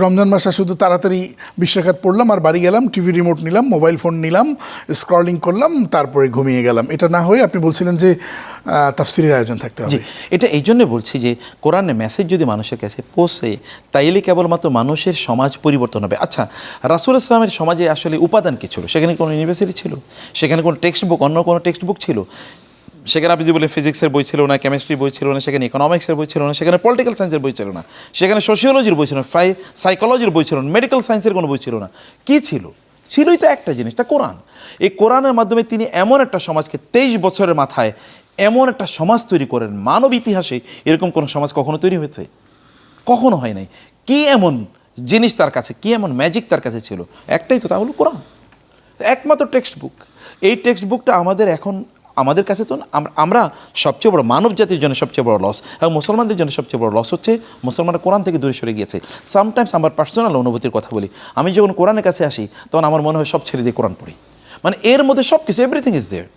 রমজান মাসে শুধু তাড়াতাড়ি 20 রাকাত পড়লাম আর বাড়ি গেলাম, টিভি রিমোট নিলাম, মোবাইল ফোন নিলাম, স্ক্রলিং করলাম, তারপরে ঘুমিয়ে গেলাম, এটা না হয়ে আপনি বলছিলেন যে তাফসিরের আয়োজন থাকতে হবে। এটা এই জন্যে বলছি যে কোরআনের মেসেজ যদি মানুষের কাছে পৌঁছে তাইলে কেবলমাত্র মানুষের সমাজ পরিবর্তন হবে। আচ্ছা, রাসূল ইসলামের সমাজে আসলে উপাদান কী ছিল? সেখানে কোনো ইউনিভার্সিটি ছিল? সেখানে কোনো টেক্সট বুক, অন্য কোনো টেক্সট বুক ছিল? সেখানে আপনি যদি বলেন ফিজিক্সের বই ছিল না, কেমিস্ট্রি বই ছিল না, সেখানে ইকোনমিক্সের বই ছিল না, সেখানে পলিটিক্যাল সায়েন্সের বই ছিল না, সেখানে সোশিওলজির বই ছিল না, সাইকোলজির বই ছিল না, মেডিকেল সায়েন্সের কোনো বই ছিল না। কী ছিল? ছিলই তো একটা জিনিস, তা কোরআন। এই কোরআনের মাধ্যমে তিনি এমন একটা সমাজকে 23 বছরের মাথায় এমন একটা সমাজ তৈরি করেন, মানব ইতিহাসে এরকম কোনো সমাজ কখনো তৈরি হয়েছে? কখনো হয় নাই। কি এমন জিনিস তার কাছে, কি এমন ম্যাজিক তার কাছে ছিল? একটাই তো, তা হলো কোরআন, একমাত্র টেক্সট বুক। এই টেক্সট বুকটা আমাদের কাছে তো আমরা সবচেয়ে বড়, মানব জাতির জন্য সবচেয়ে বড় লস, এবং মুসলমানদের জন্য সবচেয়ে বড় লস হচ্ছে মুসলমানরা কোরআন থেকে দূরে সরে গিয়েছে। সামটাইমস আমার পার্সোনাল অনুভূতির কথা বলি, আমি যখন কোরআনের কাছে আসি তখন আমার মনে হয় সব ছেড়ে দিয়ে কোরআন পড়ি। মানে এর মধ্যে সব কিছু, এভরিথিং ইজ দেয়ার।